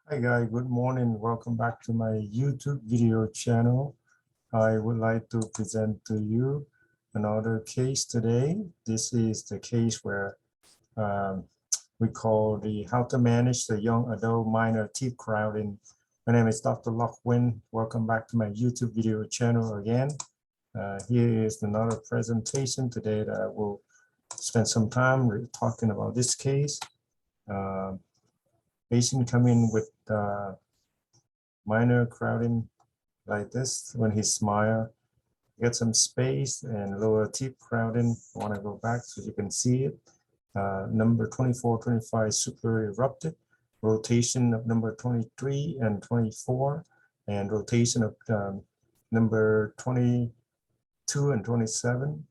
Hi guys, good morning. Welcome back to my YouTube video channel. I would like to present to you another case today. This is the case where um, we call the how to manage the young adult minor teeth crowding. My name is Dr. Lock Win. Welcome back to my YouTube video channel again. Here is another presentation today that I will spend some time talking about this case. Patient come in with minor crowding like this. When he smile, get some space and lower teeth crowding. I want to go back so you can see it. Number 24, 25 super erupted. Rotation of number 23 and 24, and rotation of number 22 and 27.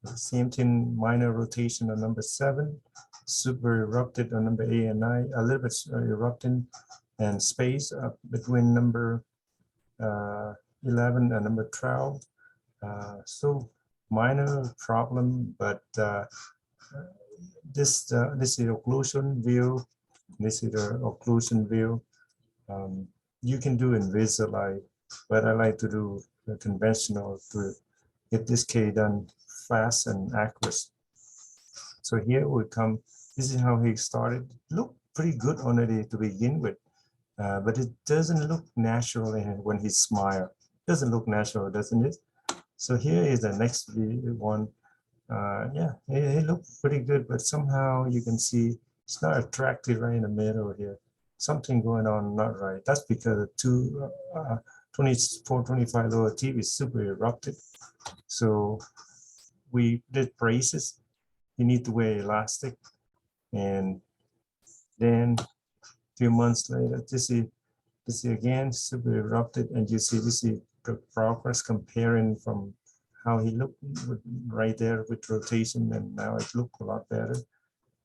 Same thing, minor rotation on number 7. Super erupted on number 8 and 9. A little bit erupting, and space between number 11 and number 12. So minor problem, but this is the occlusion view. This is the occlusion view. You can do Invisalign, but I like to do the conventional to get this case done fast and accurate. So here we come. This is how he started. Look pretty good already to begin with. But it doesn't look natural when he smiles. Doesn't look natural, doesn't it? So here is the next one. Yeah, it looks pretty good, but somehow you can see it's not attractive right in the middle here. Something going on not right. That's because the 24, 25 lower teeth is super erupted. So we did braces. You need to wear elastic, and then few months later, this is again super erupted, and you see this is the progress comparing from how he looked right there with rotation, and now it looked a lot better.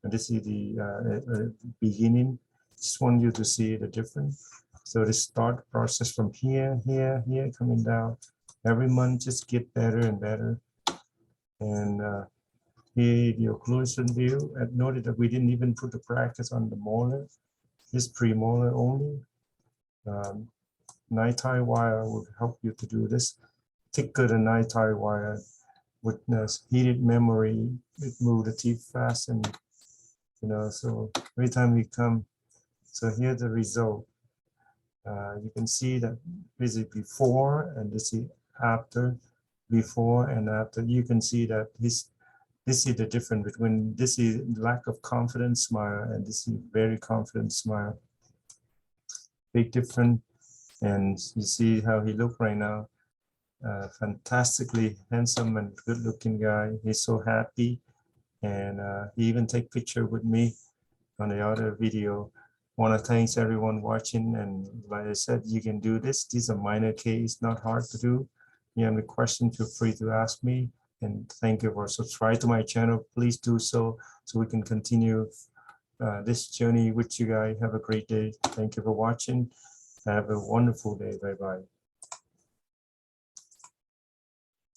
And this is the beginning. Just want you to see the difference. So the start process from here, coming down every month, just get better and better. And here the occlusion view. I've noted that we didn't even put the brackets on the molar. This premolar only. Night tie wire will help you to do this. Thicker than night tie wire with heated memory. It move the teeth fast, and so every time we come. So here's the result. You can see that this is before and this is after. Before and after, you can see that this is the difference between this is lack of confidence smile and this is very confident smile. Big difference. And you see how he look right now. Fantastically handsome and good looking guy. He's so happy, and he even take picture with me on the other video. Want to thank everyone watching, and like I said, you can do this. These are minor case, not hard to do. You have any question, feel free to ask me. And thank you for subscribe to my channel. Please do so we can continue this journey with you guys. Have a great day. Thank you for watching. Have a wonderful day. Bye-bye.